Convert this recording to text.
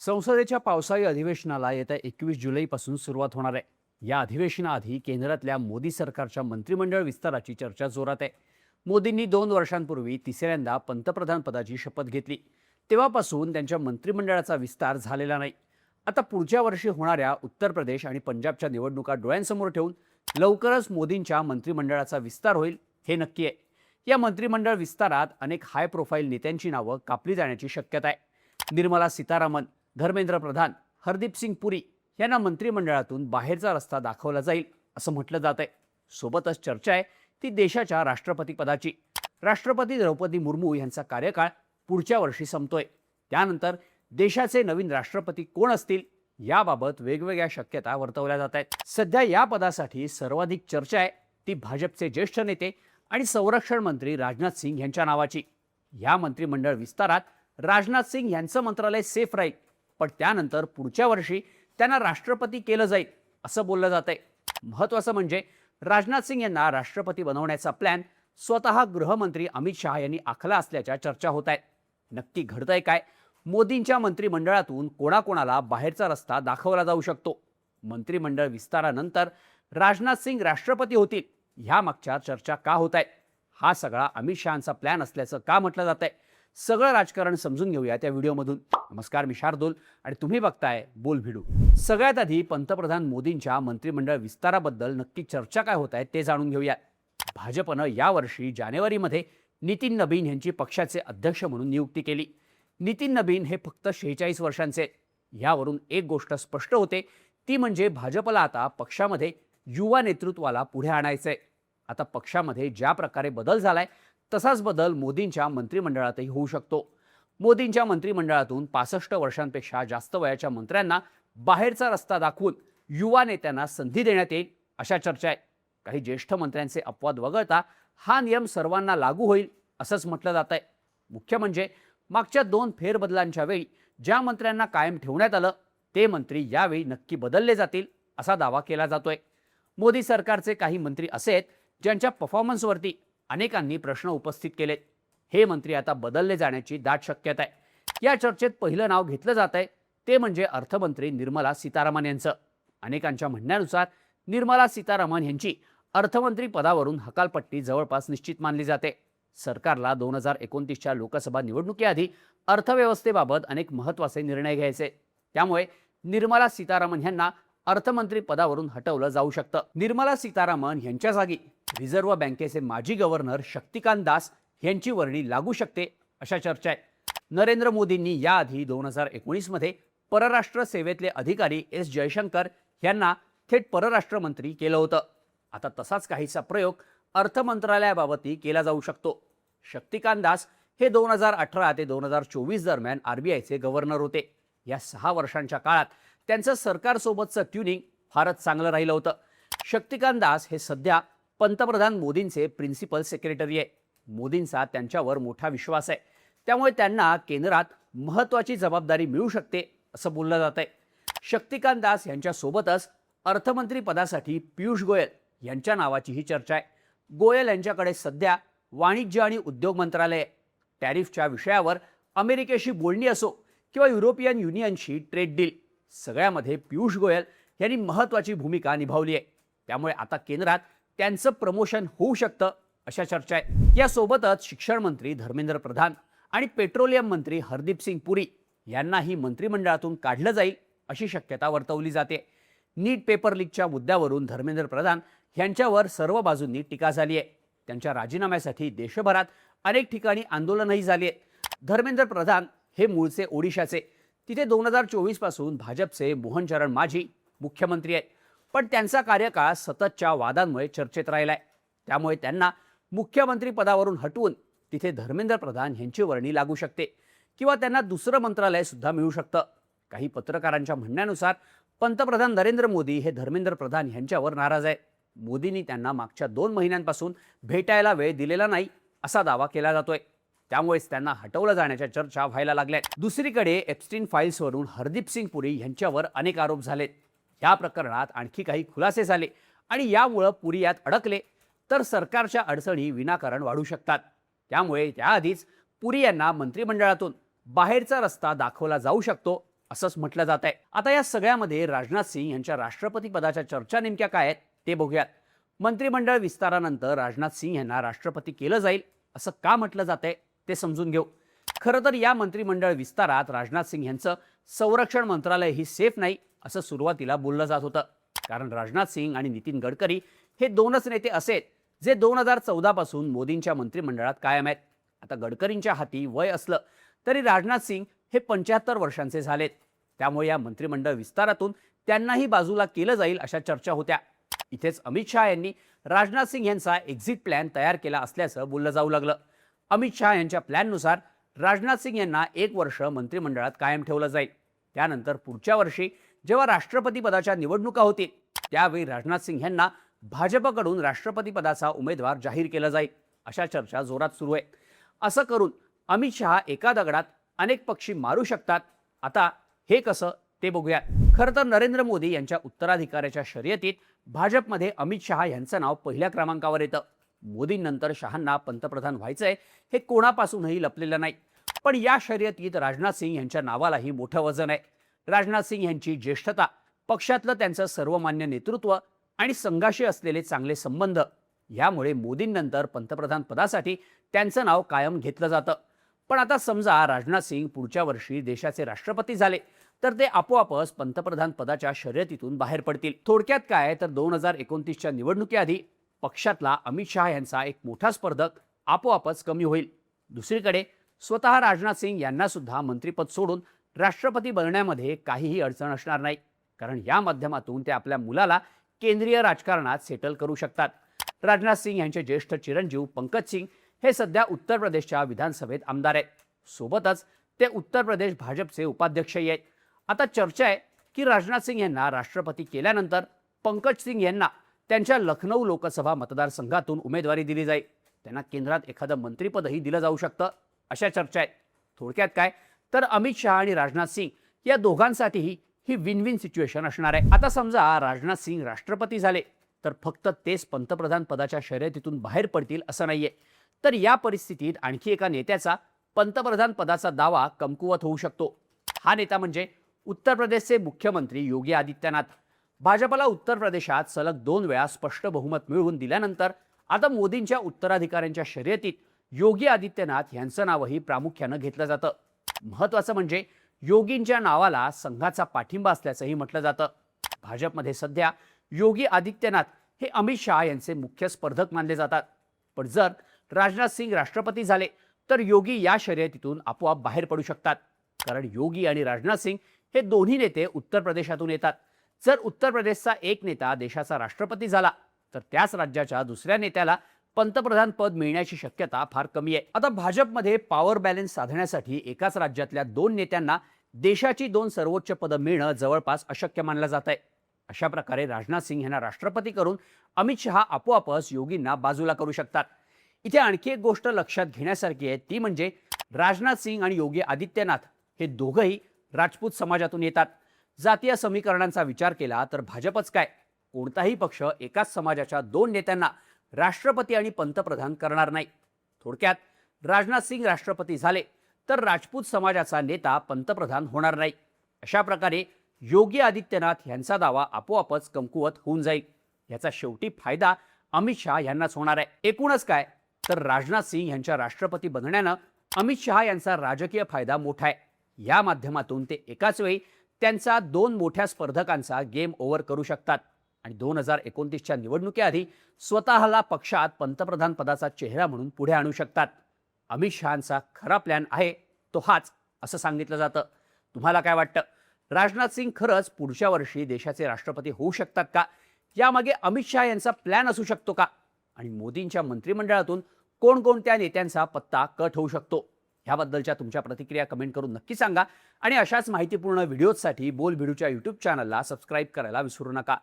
संसदेच्या पावसाळी अधिवेशनाला येत्या 21 जुलैपासून सुरुवात होणार आहे. या अधिवेशनाआधी केंद्रातल्या मोदी सरकारच्या मंत्रिमंडळ विस्ताराची चर्चा जोरात आहे. मोदींनी 2 वर्षांपूर्वी तिसऱ्यांदा पंतप्रधान पदाची शपथ घेतली. तेव्हापासून त्यांच्या मंत्रिमंडळाचा विस्तार झालेला नाही. आता पुढच्या वर्षी होणाऱ्या उत्तर प्रदेश आणि पंजाबच्या निवडणुका डोळ्यांसमोर ठेवून लवकरच मोदींच्या मंत्रिमंडळाचा विस्तार होईल हे नक्की आहे. या मंत्रिमंडळ विस्तारात अनेक हाय प्रोफाईल नेत्यांची नावं कापली जाण्याची शक्यता आहे. निर्मला सीतारामन, धर्मेंद्र प्रधान, हरदीप सिंग पुरी यांना मंत्रिमंडळातून बाहेरचा रस्ता दाखवला जाईल असं म्हटलं जात आहे. सोबतच चर्चा आहे ती देशाच्या राष्ट्रपती पदाची. राष्ट्रपती द्रौपदी मुर्मू यांचा कार्यकाळ पुढच्या वर्षी संपतोय. त्यानंतर देशाचे नवीन राष्ट्रपती कोण असतील याबाबत वेगवेगळ्या शक्यता वर्तवल्या जात आहेत. सध्या या पदासाठी सर्वाधिक चर्चा आहे ती भाजपचे ज्येष्ठ नेते आणि संरक्षण मंत्री राजनाथ सिंग यांच्या नावाची. या मंत्रिमंडळ विस्तारात राजनाथ सिंग यांचं मंत्रालय सेफ राहील, पण त्यानंतर पुढच्या वर्षी त्यांना राष्ट्रपती केलं जाईल असं बोललं जात आहे. महत्त्वाचं म्हणजे राजनाथ सिंग यांना राष्ट्रपती बनवण्याचा प्लॅन स्वतः गृहमंत्री अमित शहा यांनी आखला असल्याच्या चर्चा होत आहेत. नक्की घडतंय काय? मोदींच्या मंत्रिमंडळातून कोणाकोणाला बाहेरचा रस्ता दाखवला जाऊ शकतो? मंत्रिमंडळ विस्तारानंतर राजनाथ सिंग राष्ट्रपती होतील ह्या मागच्या चर्चा का होत आहेत? हा सगळा अमित शहांचा प्लॅन असल्याचं का म्हटलं जात आहे? सगळं राजकारण समजून घेऊया त्या व्हिडिओमधून. नमस्कार, मी शार्दूल आणि तुम्ही बघताय बोल भिडू. सगळ्यात आधी पंतप्रधान मोदींच्या मंत्रिमंडळ विस्ताराबद्दल नक्की चर्चा काय होत आहे ते जाणून घेऊया. भाजपनं यावर्षी जानेवारीमध्ये नितीन नबीन यांची पक्षाचे अध्यक्ष म्हणून नियुक्ती केली. नितीन नबीन हे फक्त 46 वर्षांचे. यावरून एक गोष्ट स्पष्ट होते ती म्हणजे भाजपला आता पक्षामध्ये युवा नेतृत्वाला पुढे आणायचंय. आता पक्षामध्ये ज्या प्रकारे बदल झालाय तसाच बदल मोदींच्या मंत्रिमंडळातही होऊ शकतो. मोदींच्या मंत्रिमंडळातून 65 वर्षांपेक्षा जास्त वयाच्या मंत्र्यांना बाहेरचा रस्ता दाखवून युवा नेत्यांना संधी देण्यात येईल अशा चर्चा आहे. काही ज्येष्ठ मंत्र्यांचे अपवाद वगळता हा नियम सर्वांना लागू होईल असंच म्हटलं जात आहे. मुख्य म्हणजे मागच्या 2 फेरबदलांच्या वेळी ज्या मंत्र्यांना कायम ठेवण्यात आलं ते मंत्री यावेळी नक्की बदलले जातील असा दावा केला जातोय. मोदी सरकारचे काही मंत्री असे आहेत ज्यांच्या परफॉर्मन्सवरती अनेकांनी प्रश्न उपस्थित केलेत. हे मंत्री आता बदलले जाण्याची दाट शक्यता आहे. या चर्चेत पहिलं नाव घेतलं जात आहे ते म्हणजे अर्थमंत्री निर्मला सीतारामन यांचं. अनेकांच्या म्हणण्यानुसार निर्मला सीतारामन यांची अर्थमंत्री पदावरून हकालपट्टी जवळपास निश्चित मानली जाते. सरकारला 2029च्या लोकसभा निवडणुकीआधी अर्थव्यवस्थेबाबत अनेक महत्त्वाचे निर्णय घ्यायचे. त्यामुळे निर्मला सीतारामन यांना अर्थमंत्री पदावरून हटवलं जाऊ शकतं. निर्मला सीतारामन यांच्या जागी रिझर्व्ह बँकेचे माजी गव्हर्नर शक्तिकांत दास यांची वर्णी लागू शकते अशा चर्चा आहे. नरेंद्र मोदींनी याआधी 2019मध्ये परराष्ट्र सेवेतले अधिकारी एस जयशंकर यांना थेट परराष्ट्र मंत्री केलं होतं. आता तसाच काहीसा प्रयोग अर्थ मंत्रालयाबाबतही केला जाऊ शकतो. शक्तिकांत दास हे 2018 ते 2024 दरम्यान RBIचे गव्हर्नर होते. या 6 वर्षांच्या काळात त्यांचं सरकारसोबतचं ट्युनिंग फारच चांगलं राहिलं होतं. शक्तिकांत दास हे सध्या पंतप्रधान मोदींचे प्रिन्सिपल सेक्रेटरी आहे. मोदींचा त्यांच्यावर मोठा विश्वास आहे. त्यामुळे त्यांना केंद्रात महत्त्वाची जबाबदारी मिळू शकते असं बोललं जात आहे. शक्तिकांत दास यांच्यासोबतच अर्थमंत्री पदासाठी पियुष गोयल यांच्या नावाचीही चर्चा आहे. गोयल यांच्याकडे सध्या वाणिज्य आणि उद्योग मंत्रालय आहे. टॅरिफच्या विषयावर अमेरिकेशी बोलणी असो किंवा युरोपियन युनियनशी ट्रेड डील, सगळ्यामध्ये पियुष गोयल यांनी महत्त्वाची भूमिका निभावली आहे. त्यामुळे आता केंद्रात त्यांचं प्रमोशन होऊ शकतं अशा चर्चा आहे. यासोबतच शिक्षण मंत्री धर्मेंद्र प्रधान आणि पेट्रोलियम मंत्री हरदीप सिंग पुरी यांनाही मंत्रिमंडळातून काढलं जाईल अशी शक्यता वर्तवली जाते. नीट पेपर लीकच्या मुद्द्यावरून धर्मेंद्र प्रधान यांच्यावर सर्व बाजूंनी टीका झाली आहे. त्यांच्या राजीनाम्यासाठी देशभरात अनेक ठिकाणी आंदोलनही झाली आहेत. धर्मेंद्र प्रधान हे मूळचे ओडिशाचे. तिथे 2024 पासून भाजपचे मोहन चरण माझी मुख्यमंत्री आहेत. पण त्यांचा कार्यकाळ सततच्या वादांमुळे चर्चेत राहिलाय. त्यामुळे त्यांना मुख्यमंत्री पदावरून हटवून तिथे धर्मेंद्र प्रधान यांची वर्णी लागू शकते किंवा त्यांना दुसरं मंत्रालय सुद्धा मिळू शकतं. काही पत्रकारांच्या म्हणण्यानुसार पंतप्रधान नरेंद्र मोदी हे धर्मेंद्र प्रधान यांच्यावर नाराज आहेत. मोदींनी त्यांना मागच्या 2 महिन्यांपासून भेटायला वेळ दिलेला नाही असा दावा केला जातोय. त्यामुळेच त्यांना हटवलं जाण्याच्या चर्चा व्हायला लागल्यात. दुसरीकडे एप्स्टीन फाईल्सवरून हरदीप सिंग पुरी यांच्यावर अनेक आरोप झालेत. या प्रकरणात आणखी काही खुलासे झाले आणि यामुळे पुरी यात अडकले तर सरकारच्या अडचणी विनाकारण वाढू शकतात. त्यामुळे त्याआधीच पुरी यांना मंत्रिमंडळातून बाहेरचा रस्ता दाखवला जाऊ शकतो असंच म्हटलं जात आहे. आता या सगळ्यामध्ये राजनाथ सिंह यांच्या राष्ट्रपती पदाच्या चर्चा नेमक्या काय आहेत ते बघूयात. मंत्रिमंडळ विस्तारानंतर राजनाथ सिंह यांना राष्ट्रपती केलं जाईल असं का म्हटलं जातंय ते समजून घेऊ. खरं तर या मंत्रिमंडळ विस्तारात राजनाथ सिंह यांचं संरक्षण मंत्रालय ही सेफ नाही असं सुरुवातीला बोललं जात होतं. कारण राजनाथ सिंह आणि नितीन गडकरी हे दोनच नेते असे आहेत जे 2014 पासून मोदींच्या मंत्रिमंडळात कायम आहेत. आता गडकरींच्या हाती वय असलं तरी राजनाथ सिंह हे 75 वर्षांचे झालेत. त्यामुळे या मंत्रिमंडळ विस्तारातून त्यांनाही बाजूला केलं जाईल अशा चर्चा होत्या. इथेच अमित शहा यांनी राजनाथ सिंह यांचा एक्झिट प्लॅन तयार केला असल्याचं बोललं जाऊ लागलं. अमित शहा यांच्या प्लॅननुसार राजनाथ सिंह यांना 1 वर्ष मंत्रिमंडळात कायम ठेवलं जाईल. त्यानंतर पुढच्या वर्षी जेव्हा राष्ट्रपती पदाच्या निवडणुका होतील त्यावेळी राजनाथ सिंह यांना भाजपकडून राष्ट्रपती पदाचा उमेदवार जाहीर केला जाईल अशा चर्चा जोरात सुरू आहे. असं करून अमित शहा एका दगडात अनेक पक्षी मारू शकतात. आता हे कसं ते बघूया. खरं तर नरेंद्र मोदी यांच्या उत्तराधिकाऱ्याच्या शर्यतीत भाजपमध्ये अमित शहा यांचं नाव पहिल्या क्रमांकावर येतं. मोदींनंतर शहांना पंतप्रधान व्हायचंय हे कोणापासूनही लपलेलं नाही. पण या शर्यतीत राजनाथ सिंह यांच्या नावालाही मोठं वजन आहे. राजनाथ सिंह यांची ज्येष्ठता, पक्षातलं त्यांचं सर्वमान्य नेतृत्व आणि संघाशी असलेले चांगले संबंध यामुळे मोदींनंतर पंतप्रधान पदासाठी त्यांचं नाव कायम घेतलं जातं. पण आता समजा राजनाथ सिंह पुढच्या वर्षी देशाचे राष्ट्रपती झाले तर ते आपोआपच पंतप्रधान पदाच्या शर्यतीतून बाहेर पडतील. थोडक्यात काय तर 2029च्या निवडणुकीआधी पक्षातला अमित शहा यांचा एक मोठा स्पर्धक आपोआपच कमी होईल. दुसरीकडे स्वतः राजनाथ सिंह यांना सुद्धा मंत्रिपद सोडून राष्ट्रपती बनण्यामध्ये काहीही अडचण असणार नाही. कारण या माध्यमातून ते आपल्या मुलाला केंद्रीय राजकारणात सेटल करू शकतात. राजनाथ सिंह यांचे ज्येष्ठ चिरंजीव पंकज सिंग हे सध्या उत्तर प्रदेशच्या विधानसभेत आमदार आहेत. सोबतच ते उत्तर प्रदेश भाजपचे उपाध्यक्षही आहेत. आता चर्चा आहे की राजनाथ सिंह यांना राष्ट्रपती केल्यानंतर पंकज सिंग यांना त्यांच्या लखनौ लोकसभा मतदारसंघातून उमेदवारी दिली जाईल. त्यांना केंद्रात एखादं मंत्रिपदही दिलं जाऊ शकतं अशा चर्चा आहेत. थोडक्यात काय तर अमित शहा आणि राजनाथ सिंह या दोघांसाठीही ही विन विन सिच्युएशन असणार आहे. आता समजा राजनाथ सिंह राष्ट्रपती झाले तर फक्त तेच पंतप्रधान पदाच्या शर्यतीतून बाहेर पडतील असं नाहीये. तर या परिस्थितीत आणखी एका नेत्याचा पंतप्रधान पदाचा दावा कमकुवत होऊ शकतो. हा नेता म्हणजे उत्तर प्रदेशचे मुख्यमंत्री योगी आदित्यनाथ. भाजपला उत्तर प्रदेशात सलग 2 वेळा स्पष्ट बहुमत मिळवून दिल्यानंतर आता मोदींच्या उत्तराधिकाऱ्यांच्या शर्यतीत योगी आदित्यनाथ यांचं नावही प्रामुख्यानं घेतलं जातं. महत्त्वाचं म्हणजे योगींच्या नावाला संघाचा पाठिंबा असल्याचंही म्हटलं जातं. भाजपमध्ये सध्या योगी आदित्यनाथ हे अमित शहा यांचे मुख्य स्पर्धक मानले जातात. पण जर राजनाथ सिंह राष्ट्रपती झाले तर योगी या शर्यतीतून आपोआप बाहेर पडू शकतात. कारण योगी आणि राजनाथ सिंह हे दोन्ही नेते उत्तर प्रदेशातून येतात. जर उत्तर प्रदेशचा एक नेता देशाचा राष्ट्रपती झाला तर त्याच राज्याच्या दुसऱ्या नेत्याला पंतप्रधान पद मिळण्याची शक्यता फार कमी आहे. आता भाजपमध्ये पॉवर बॅलन्स साधण्यासाठी एकाच राज्यातल्या 2 नेत्यांना देशाची 2 सर्वोच्च पदं मिळणं जवळपास अशक्य मानलं जात आहे. अशा प्रकारे राजनाथ सिंह यांना राष्ट्रपती करून अमित शहा आपोआपच योगींना बाजूला करू शकतात. इथे आणखी एक गोष्ट लक्षात घेण्यासारखी आहे ती म्हणजे राजनाथ सिंह आणि योगी आदित्यनाथ हे दोघंही राजपूत समाजातून येतात. जातीय समीकरणांचा विचार केला तर भाजपच काय कोणताही पक्ष एकाच समाजाच्या 2 नेत्यांना राष्ट्रपती आणि पंतप्रधान करणार नाही. थोडक्यात राजनाथ सिंह राष्ट्रपती झाले तर राजपूत समाजाचा नेता पंतप्रधान होणार नाही. अशा प्रकारे योगी आदित्यनाथ यांचा दावा आपोआपच कमकुवत होऊन जाईल. याचा शेवटी फायदा अमित शहा यांनाच होणार आहे. एकूणच काय तर राजनाथ सिंह यांच्या राष्ट्रपती बनण्यानं अमित शहा यांचा राजकीय फायदा मोठा आहे. या माध्यमातून ते एकाच वेळी त्यांचा 2 मोठ्या स्पर्धकांचा गेम ओव्हर करू शकतात आणि 2029च्या निवडणुकीआधी स्वतःला पक्षात पंतप्रधान पदाचा चेहरा म्हणून पुढे आणू शकतात. अमित शहांचा खरा प्लॅन आहे तो हाच असं सांगितलं जातं. तुम्हाला काय वाटतं? राजनाथ सिंह खरंच पुढच्या वर्षी देशाचे राष्ट्रपती होऊ शकतात का? यामागे अमित शहा यांचा प्लॅन असू शकतो का? आणि मोदींच्या मंत्रिमंडळातून कोणकोणत्या नेत्यांचा पत्ता कट होऊ शकतो? याबद्दलच्या तुमच्या प्रतिक्रिया कमेंट करून नक्की सांगा आणि अशाच माहितीपूर्ण व्हिडिओजसाठी बोल भिडूच्या YouTube चॅनलला सबस्क्राईब करायला विसरू नका.